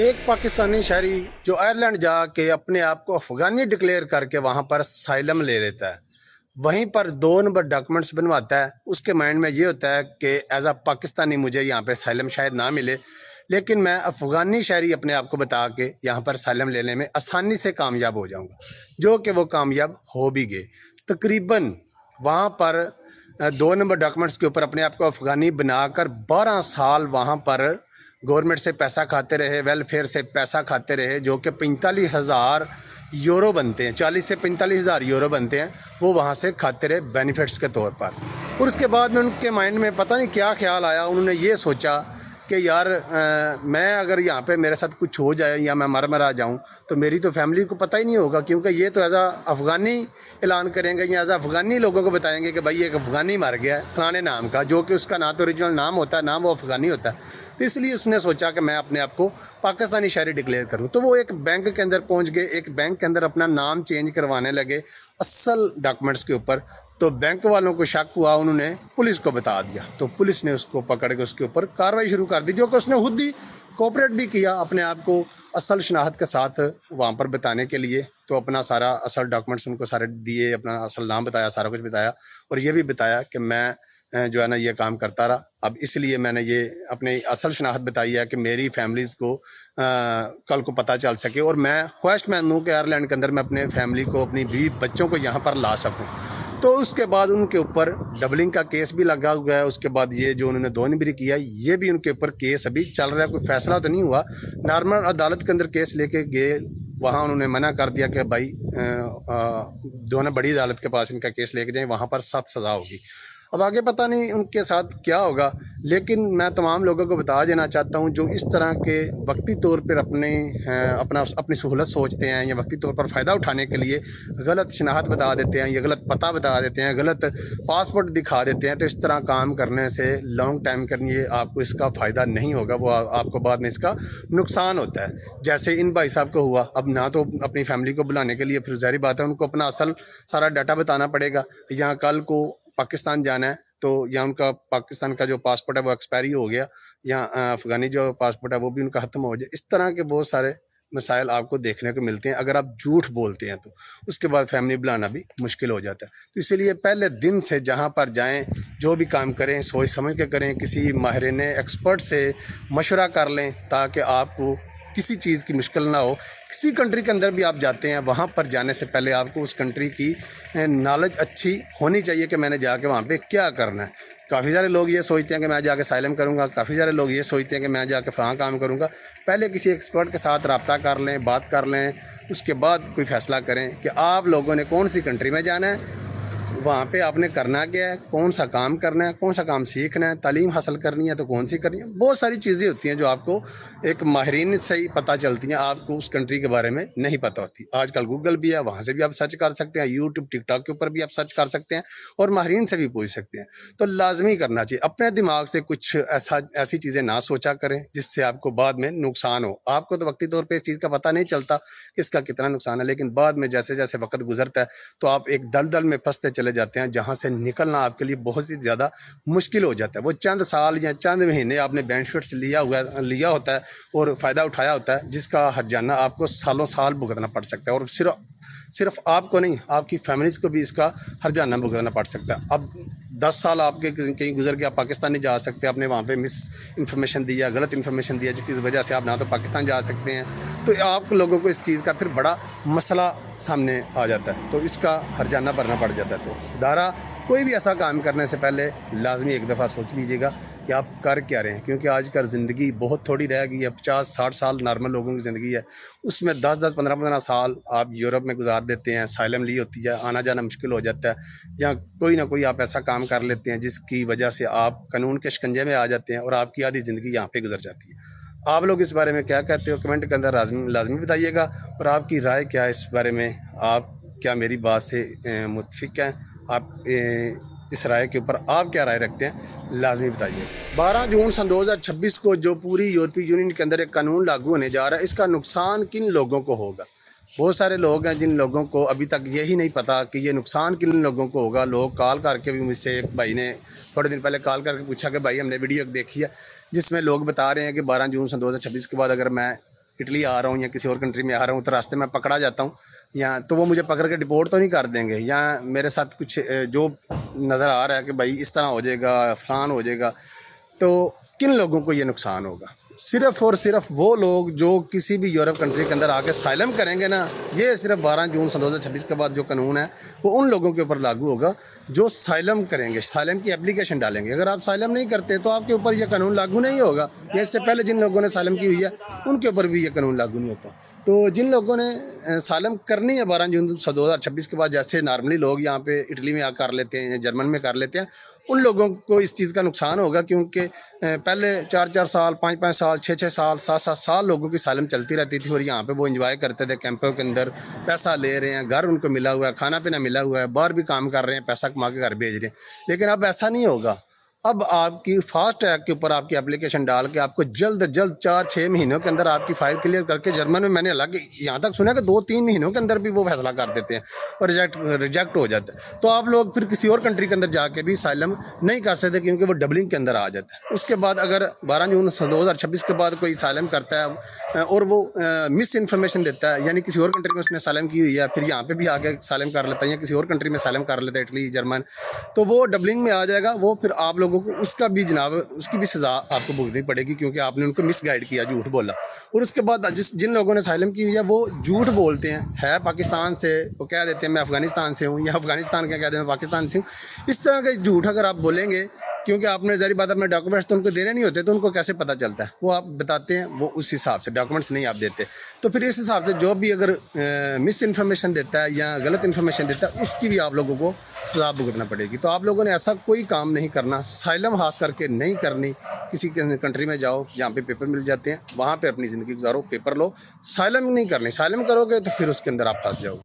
ایک پاکستانی شہری جو آئرلینڈ جا کے اپنے آپ کو افغانی ڈکلیئر کر کے وہاں پر اسائلم لے لیتا ہے، وہیں پر 2 نمبر ڈاکومنٹس بنواتا ہے۔ اس کے مائنڈ میں یہ ہوتا ہے کہ ایز اے پاکستانی مجھے یہاں پہ اسائلم شاید نہ ملے، لیکن میں افغانی شہری اپنے آپ کو بتا کے یہاں پر اسائلم لینے میں آسانی سے کامیاب ہو جاؤں گا، جو کہ وہ کامیاب ہو بھی گئے۔ تقریباً وہاں پر 2 نمبر ڈاکومنٹس کے اوپر اپنے آپ کو افغانی بنا کر 12 سال وہاں پر گورنمنٹ سے پیسہ کھاتے رہے، ویلفیئر سے پیسہ کھاتے رہے، جو کہ 45,000 یورو بنتے ہیں، 40 سے 45,000 یورو بنتے ہیں، وہ وہاں سے کھاتے رہے بینیفٹس کے طور پر۔ اور اس کے بعد میں ان کے مائنڈ میں پتہ نہیں کیا خیال آیا، انہوں نے یہ سوچا کہ یار میں اگر یہاں پہ میرے ساتھ کچھ ہو جائے یا میں مر جاؤں تو میری تو فیملی کو پتہ ہی نہیں ہوگا، کیونکہ یہ تو ایز اے افغانی اعلان کریں گے یا ایز اے افغانی لوگوں کو بتائیں گے کہ بھائی ایک افغانی مر گیا ہے فلانے نام کا، جو کہ اس کا نہ تو اوریجنل نام ہوتا ہے نہ وہ افغانی ہوتا ہے۔ تو اس لیے اس نے سوچا کہ میں اپنے آپ کو پاکستانی شہری ڈکلیئر کروں، تو وہ ایک بینک کے اندر پہنچ گئے، ایک بینک کے اندر اپنا نام چینج کروانے لگے اصل ڈاکومنٹس کے اوپر۔ تو بینک والوں کو شک ہوا، انہوں نے پولیس کو بتا دیا، تو پولیس نے اس کو پکڑ کے اس کے اوپر کارروائی شروع کر دی، جو کہ اس نے خود ہی کوپریٹ بھی کیا اپنے آپ کو اصل شناخت کے ساتھ وہاں پر بتانے کے لیے۔ تو اپنا سارا اصل ڈاکومنٹس ان کو سارے دیے، اپنا اصل نام بتایا، سارا کچھ بتایا، اور یہ بھی بتایا کہ میں جو ہے نا یہ کام کرتا رہا، اب اس لیے میں نے یہ اپنی اصل شناخت بتائی ہے کہ میری فیملیز کو کل کو پتہ چل سکے، اور میں خواہش مند ہوں کہ آئرلینڈ کے اندر میں اپنے فیملی کو، اپنی بیوی بچوں کو یہاں پر لا سکوں۔ تو اس کے بعد ان کے اوپر ڈبلنگ کا کیس بھی لگا ہوا ہے۔ اس کے بعد یہ جو انہوں نے 2 نمبری کیا، یہ بھی ان کے اوپر کیس ابھی چل رہا ہے، کوئی فیصلہ تو نہیں ہوا۔ نارمل عدالت کے اندر کیس لے کے گئے، وہاں انہوں نے منع کر دیا کہ بھائی دونوں بڑی عدالت کے پاس ان کا کیس لے کے جائیں، وہاں پر سخت سزا ہوگی۔ اب آگے پتہ نہیں ان کے ساتھ کیا ہوگا، لیکن میں تمام لوگوں کو بتا دینا چاہتا ہوں جو اس طرح کے وقتی طور پر اپنی سہولت سوچتے ہیں یا وقتی طور پر فائدہ اٹھانے کے لیے غلط شناخت بتا دیتے ہیں یا غلط پتہ بتا دیتے ہیں، غلط پاسپورٹ دکھا دیتے ہیں، تو اس طرح کام کرنے سے لانگ ٹائم کے لیے آپ کو اس کا فائدہ نہیں ہوگا، وہ آپ کو بعد میں اس کا نقصان ہوتا ہے۔ جیسے ان بھائی صاحب کو ہوا، اب نہ تو اپنی فیملی کو بلانے کے لیے پھر ظاہری بات ہے ان کو اپنا اصل سارا ڈاٹا بتانا پڑے گا، یہاں کل کو پاکستان جانا ہے تو یا ان کا پاکستان کا جو پاسپورٹ ہے وہ ایکسپائری ہو گیا، یا افغانی جو پاسپورٹ ہے وہ بھی ان کا ختم ہو جائے۔ اس طرح کے بہت سارے مسائل آپ کو دیکھنے کو ملتے ہیں اگر آپ جھوٹ بولتے ہیں، تو اس کے بعد فیملی بلانا بھی مشکل ہو جاتا ہے۔ تو اسی لیے پہلے دن سے جہاں پر جائیں، جو بھی کام کریں سوچ سمجھ کے کریں، کسی ماہرین ایکسپرٹ سے مشورہ کر لیں تاکہ آپ کو کسی چیز کی مشکل نہ ہو۔ کسی کنٹری کے اندر بھی آپ جاتے ہیں، وہاں پر جانے سے پہلے آپ کو اس کنٹری کی نالج اچھی ہونی چاہیے کہ میں نے جا کے وہاں پہ کیا کرنا ہے۔ کافی سارے لوگ یہ سوچتے ہیں کہ میں جا کے اسائلم کروں گا، کافی سارے لوگ یہ سوچتے ہیں کہ میں جا کے فلاں کام کروں گا۔ پہلے کسی ایکسپرٹ کے ساتھ رابطہ کر لیں، بات کر لیں، اس کے بعد کوئی فیصلہ کریں کہ آپ لوگوں نے کون سی کنٹری میں جانا ہے، وہاں پہ آپ نے کرنا کیا ہے، کون سا کام کرنا ہے، کون سا کام سیکھنا ہے، تعلیم حاصل کرنی ہے تو کون سی کرنی ہے۔ بہت ساری چیزیں ہوتی ہیں جو آپ کو ایک ماہرین سے ہی پتہ چلتی ہیں، آپ کو اس کنٹری کے بارے میں نہیں پتہ ہوتی۔ آج کل گوگل بھی ہے، وہاں سے بھی آپ سرچ کر سکتے ہیں، یوٹیوب ٹک ٹاک کے اوپر بھی آپ سرچ کر سکتے ہیں اور ماہرین سے بھی پوچھ سکتے ہیں۔ تو لازمی کرنا چاہیے، اپنے دماغ سے کچھ ایسی چیزیں نہ سوچا کریں جس سے آپ کو بعد میں نقصان ہو۔ آپ کو تو وقتی طور پہ اس چیز کا پتہ نہیں چلتا کہ اس کا کتنا نقصان ہے، لیکن بعد میں جیسے جیسے وقت گزرتا ہے تو آپ ایک دلدل میں پھنستے چلے جاتے ہیں جہاں سے نکلنا آپ کے لیے بہت ہی زیادہ مشکل ہو جاتا ہے۔ وہ چند سال یا چند مہینے آپ نے بینیفٹس لیا ہوتا ہے اور فائدہ اٹھایا ہوتا ہے، جس کا ہرجانہ آپ کو سالوں سال بھگتنا پڑ سکتا ہے، اور صرف آپ کو نہیں، آپ کی فیملیز کو بھی اس کا ہرجانہ بھگتنا پڑ سکتا ہے۔ اب 10 سال آپ کے کہیں گزر کے آپ پاکستان نہیں جا سکتے، آپ نے وہاں پہ مس انفارمیشن دیا، غلط انفارمیشن دیا، جس کی وجہ سے آپ نہ تو پاکستان جا سکتے ہیں، تو آپ لوگوں کو اس چیز کا پھر بڑا مسئلہ سامنے آ جاتا ہے، تو اس کا ہرجانہ بھرنا پڑ جاتا ہے۔ تو ادارہ کوئی بھی ایسا کام کرنے سے پہلے لازمی ایک دفعہ سوچ لیجیے گا کہ آپ کر کیا رہے ہیں، کیونکہ آج کل زندگی بہت تھوڑی رہ گئی ہے۔ 50-60 سال نارمل لوگوں کی زندگی ہے، اس میں 10-10 15-15 سال آپ یورپ میں گزار دیتے ہیں، اسائلم لی ہوتی ہے، آنا جانا مشکل ہو جاتا ہے، یا کوئی نہ کوئی آپ ایسا کام کر لیتے ہیں جس کی وجہ سے آپ قانون کے شکنجے میں آ جاتے ہیں اور آپ کی آدھی زندگی یہاں پہ گزر جاتی ہے۔ آپ لوگ اس بارے میں کیا کہتے ہو کمنٹ کے اندر لازمی بتائیے گا، اور آپ کی رائے کیا ہے اس بارے میں، آپ کیا میری بات سے متفق ہیں، آپ اس رائے کے اوپر آپ کیا رائے رکھتے ہیں لازمی بتائیے۔ 12 جون سن 2026 کو جو پوری یورپی یونین کے اندر ایک قانون لاگو ہونے جا رہا ہے، اس کا نقصان کن لوگوں کو ہوگا؟ بہت سارے لوگ ہیں جن لوگوں کو ابھی تک یہی نہیں پتا کہ یہ نقصان کن لوگوں کو ہوگا۔ لوگ کال کر کے بھی مجھ سے، ایک بھائی نے تھوڑے دن پہلے کال کر کے پوچھا کہ بھائی ہم نے ویڈیو دیکھی ہے جس میں لوگ بتا رہے ہیں کہ 12 جون سن 2026 کے بعد اگر میں اٹلی آ رہا ہوں یا کسی اور کنٹری میں آ رہا ہوں تو راستے میں پکڑا جاتا ہوں یا تو وہ مجھے پکڑ کے ڈپورٹ تو نہیں کر دیں گے، یا میرے ساتھ کچھ جو نظر آ رہا ہے کہ بھائی اس طرح ہو جائے گا، فلان ہو جائے گا، تو کن لوگوں کو یہ نقصان ہوگا؟ صرف اور صرف وہ لوگ جو کسی بھی یورپ کنٹری کے اندر آ کے سائلم کریں گے نا، یہ صرف 12 جون 2026 کے بعد جو قانون ہے وہ ان لوگوں کے اوپر لاگو ہوگا جو سائلم کریں گے، سائلم کی اپلیکیشن ڈالیں گے۔ اگر آپ سائلم نہیں کرتے تو آپ کے اوپر یہ قانون لاگو نہیں ہوگا، یا اس سے پہلے جن لوگوں نے سائلم کی ہوئی ہے ان کے اوپر بھی یہ قانون لاگو نہیں ہوتا۔ تو جن لوگوں نے سالم کرنی ہے 12 جون 2026 کے بعد، جیسے نارملی لوگ یہاں پہ اٹلی میں کر لیتے ہیں، جرمن میں کر لیتے ہیں، ان لوگوں کو اس چیز کا نقصان ہوگا، کیونکہ پہلے 4 سال 5 سال 6 سال 7 سال لوگوں کی سالم چلتی رہتی تھی، اور یہاں پہ وہ انجوائے کرتے تھے کیمپوں کے اندر، پیسہ لے رہے ہیں، گھر ان کو ملا ہوا ہے، کھانا پینا ملا ہوا ہے، باہر بھی کام کر رہے ہیں، پیسہ کما کے گھر بھیج رہے ہیں۔ لیکن اب ایسا نہیں ہوگا۔ اب آپ کی فاسٹ ٹریک کے اوپر آپ کی اپلیکیشن ڈال کے آپ کو جلد 4-6 مہینوں کے اندر آپ کی فائل کلیئر کر کے، جرمن میں نے حالانکہ یہاں تک سنا کہ 2-3 مہینوں کے اندر بھی وہ فیصلہ کر دیتے ہیں اور ریجیکٹ ہو جاتا ہے، تو آپ لوگ پھر کسی اور کنٹری کے اندر جا کے بھی سائلم نہیں کر سکتے، کیونکہ وہ ڈبلنگ کے اندر آ جاتا ہے۔ اس کے بعد اگر 12 جون 2026 کے بعد کوئی سائلم کرتا ہے اور وہ مس انفارمیشن دیتا ہے، یعنی کسی اور کنٹری میں اس نے سائلم کی ہوئی ہے، پھر یہاں پہ بھی آ کے سائلم کر لیتا ہے یا کسی اور کنٹری میں سائلم کر لیتا ہے، اٹلی، جرمن، تو وہ ڈبلنگ میں آ جائے گا۔ وہ پھر آپ لوگوں کو اس کا بھی جناب اس کی بھی سزا آپ کو بھگتنی پڑے گی، کیونکہ آپ نے ان کو مس گائیڈ کیا، جھوٹ بولا۔ اور اس کے بعد جن لوگوں نے سائلم کی ہوئی ہے وہ جھوٹ بولتے ہیں، ہے پاکستان سے، وہ کہہ دیتے ہیں میں افغانستان سے ہوں، یا افغانستان کے کہہ دیتے ہیں پاکستان سے ہوں۔ اس طرح کے جھوٹ اگر آپ بولیں گے، کیونکہ آپ نے ظاہری بات اپنے ڈاکومنٹس تو ان کو دینے نہیں ہوتے، تو ان کو کیسے پتہ چلتا ہے؟ وہ آپ بتاتے ہیں، وہ اس حساب سے ڈاکومنٹس نہیں آپ دیتے، تو پھر اس حساب سے جو بھی اگر مس انفارمیشن دیتا ہے یا غلط انفارمیشن دیتا ہے، اس کی بھی آپ لوگوں کو سزا بھگتنا پڑے گی۔ تو آپ لوگوں نے ایسا کوئی کام نہیں کرنا، سائلم خاص کر کے نہیں کرنی۔ کسی کنٹری میں جاؤ جہاں پہ پیپر مل جاتے ہیں، وہاں پہ اپنی زندگی گزارو، پیپر لو، سائلم نہیں کرنی۔ سائلم کرو گے تو پھر اس کے اندر آپ پھنس جاؤ۔